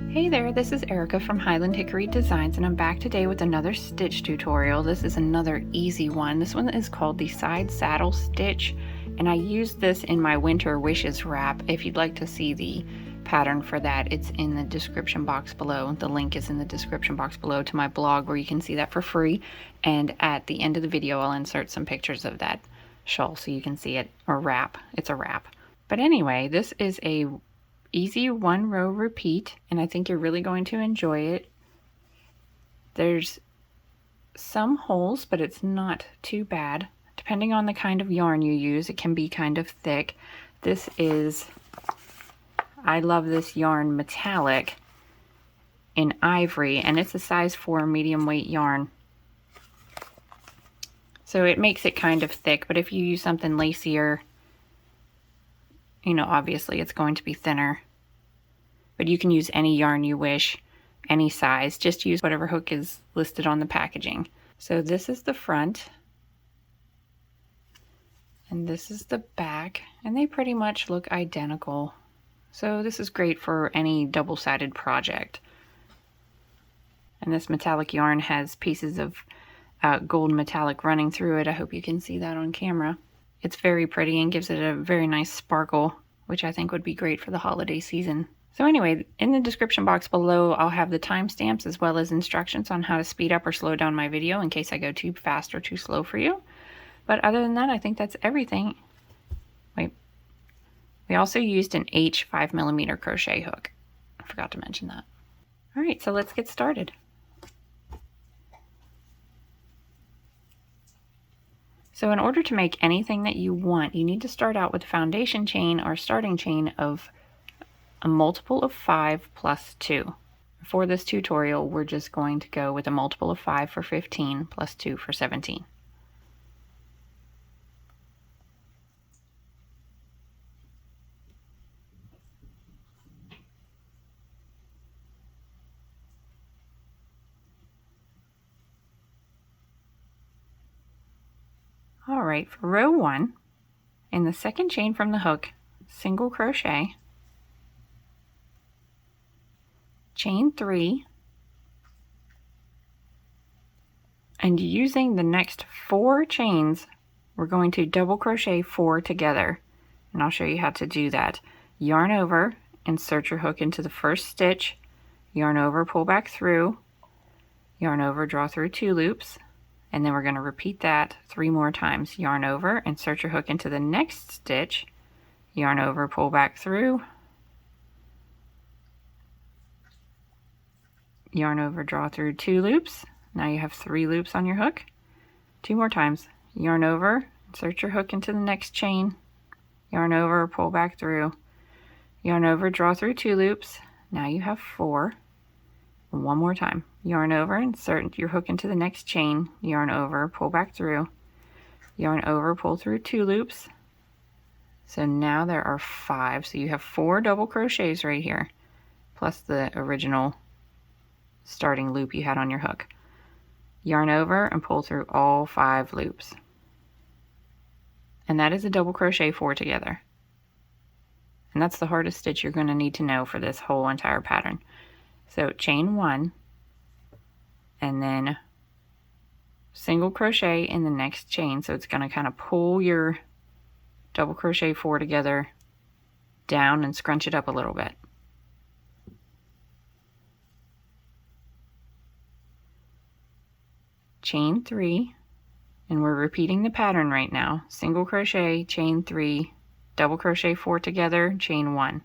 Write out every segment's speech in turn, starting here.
Hey there, this is Erica from Highland Hickory Designs, and I'm back today with another stitch tutorial. This is another easy one. This one is called the side saddle stitch, and I used this in my winter wishes wrap. If you'd like to see the pattern for that, it's in the description box below. The link is in the description box below to my blog where you can see that for free, and at the end of the video I'll insert some pictures of that shawl so you can see it, or wrap. It's a wrap. But anyway, this is a easy one row repeat, and I think you're really going to enjoy it. There's some holes, but it's not too bad. Depending on the kind of yarn you use, it can be kind of thick. This is, I love this yarn, metallic in Ivory, and it's a size 4 medium weight yarn. So it makes it kind of thick, but if you use something lacier, you know, obviously it's going to be thinner. But you can use any yarn you wish, any size. Just use whatever hook is listed on the packaging. So this is the front, and this is the back, and they pretty much look identical. So this is great for any double-sided project. And this metallic yarn has pieces of gold metallic running through it. I hope you can see that on camera. It's very pretty and gives it a very nice sparkle, which I think would be great for the holiday season. So anyway, in the description box below, I'll have the timestamps as well as instructions on how to speed up or slow down my video in case I go too fast or too slow for you. But other than that, I think that's everything. Wait, we also used an H 5mm crochet hook. I forgot to mention that. All right, so let's get started. So in order to make anything that you want, you need to start out with a foundation chain or starting chain of a multiple of 5 plus 2. For this tutorial, we're just going to go with a multiple of 5 for 15 plus 2 for 17. All right, for row 1, in the second chain from the hook, single crochet, chain 3, and using the next 4 chains, we're going to double crochet 4 together, and I'll show you how to do that. Yarn over, insert your hook into the first stitch, yarn over, pull back through, yarn over, draw through 2 loops, and then we're going to repeat that 3 more times. Yarn over, insert your hook into the next stitch, yarn over, pull back through, yarn over, draw through 2 loops. Now you have 3 loops on your hook. 2 more times. Yarn over, insert your hook into the next chain, yarn over, pull back through, yarn over, draw through 2 loops. Now you have 4. 1 more time. Yarn over, insert your hook into the next chain, yarn over, pull back through, yarn over, pull through 2 loops. So now there are 5. So you have 4 double crochets right here, plus the original starting loop you had on your hook. Yarn over and pull through all 5 loops. And that is a double crochet 4 together. And that's the hardest stitch you're going to need to know for this whole entire pattern. So chain 1, and then single crochet in the next chain. So it's going to kind of pull your double crochet 4 together down and scrunch it up a little bit. Chain 3, and we're repeating the pattern right now. Single crochet, chain 3, double crochet 4 together, chain 1.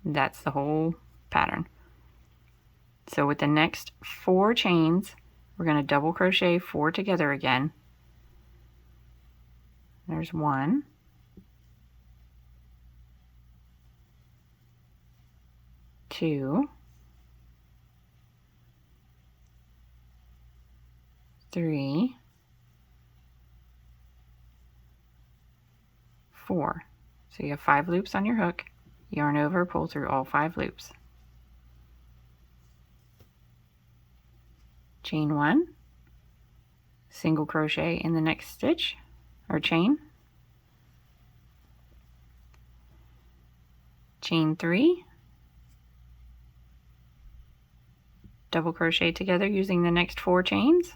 That's the whole pattern. So with the next 4 chains, we're going to double crochet 4 together again. There's 1, 2, 3, 4. So you have 5 loops on your hook, yarn over, pull through all 5 loops. Chain 1, single crochet in the next stitch or chain, chain 3, double crochet together using the next 4 chains.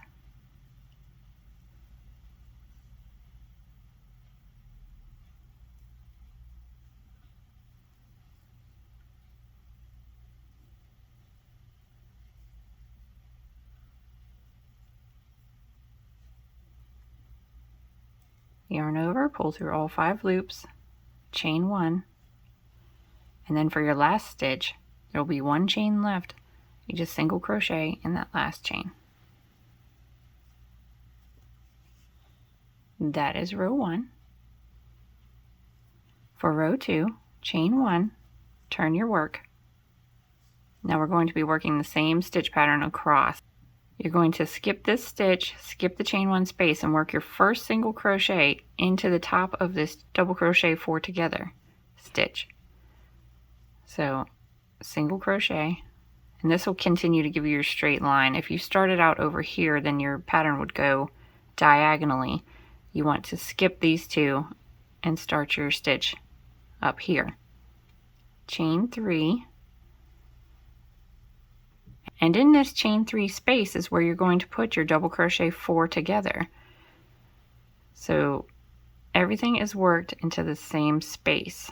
Yarn over, pull through all 5 loops, chain 1, and then for your last stitch there will be 1 chain left. You just single crochet in that last chain. That is row 1. For row 2, chain 1, turn your work. Now we're going to be working the same stitch pattern across. You're going to skip this stitch, skip the chain 1 space, and work your first single crochet into the top of this double crochet 4 together stitch. So single crochet, and this will continue to give you your straight line. If you started out over here, then your pattern would go diagonally. You want to skip these 2 and start your stitch up here. Chain 3. And in this chain 3 space is where you're going to put your double crochet 4 together. So everything is worked into the same space,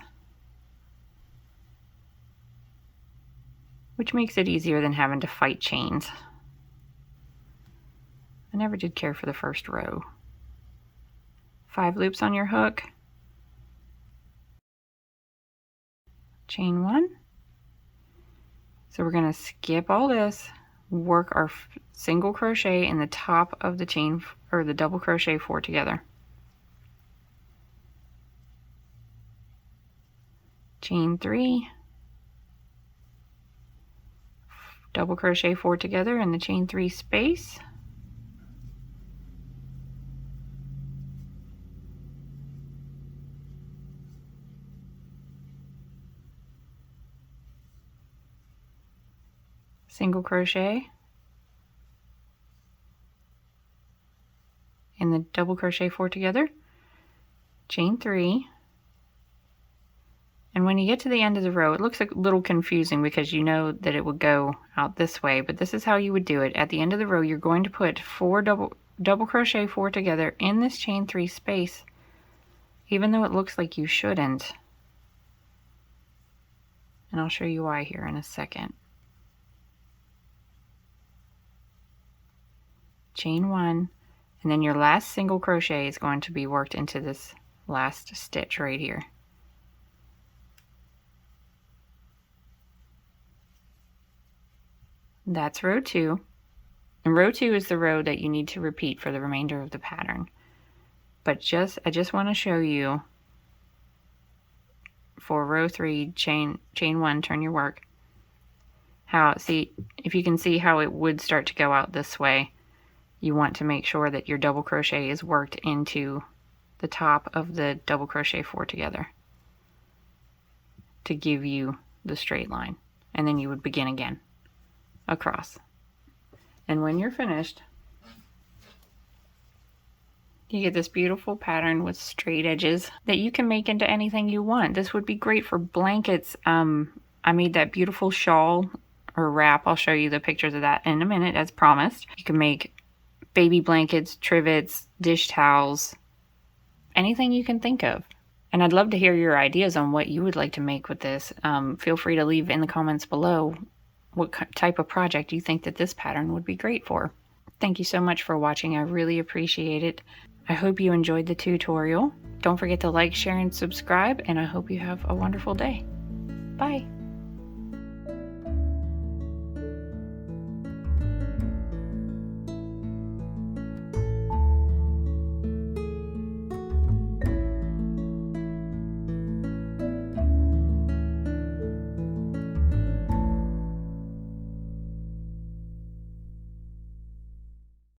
which makes it easier than having to fight chains. I never did care for the first row. 5 loops on your hook, chain 1. So we're going to skip all this, work our single crochet in the top of the chain or the double crochet 4 together. Chain 3, double crochet 4 together in the chain 3 space. Single crochet in the double crochet 4 together, chain 3, and when you get to the end of the row, it looks a little confusing because you know that it would go out this way, but this is how you would do it. At the end of the row, you're going to put 4 double crochet 4 together in this chain 3 space, even though it looks like you shouldn't, and I'll show you why here in a second. Chain 1, and then your last single crochet is going to be worked into this last stitch right here. That's row 2, and row 2 is the row that you need to repeat for the remainder of the pattern. But I just want to show you for row 3, chain 1, turn your work, how, see, if you can see how it would start to go out this way. You want to make sure that your double crochet is worked into the top of the double crochet 4 together to give you the straight line, and then you would begin again across. And when you're finished, you get this beautiful pattern with straight edges that you can make into anything you want. This would be great for blankets. I made that beautiful shawl or wrap. I'll show you the pictures of that in a minute, as promised. You can make baby blankets, trivets, dish towels, anything you can think of. And I'd love to hear your ideas on what you would like to make with this. Feel free to leave in the comments below what type of project you think that this pattern would be great for. Thank you so much for watching. I really appreciate it. I hope you enjoyed the tutorial. Don't forget to like, share, and subscribe, and I hope you have a wonderful day. Bye.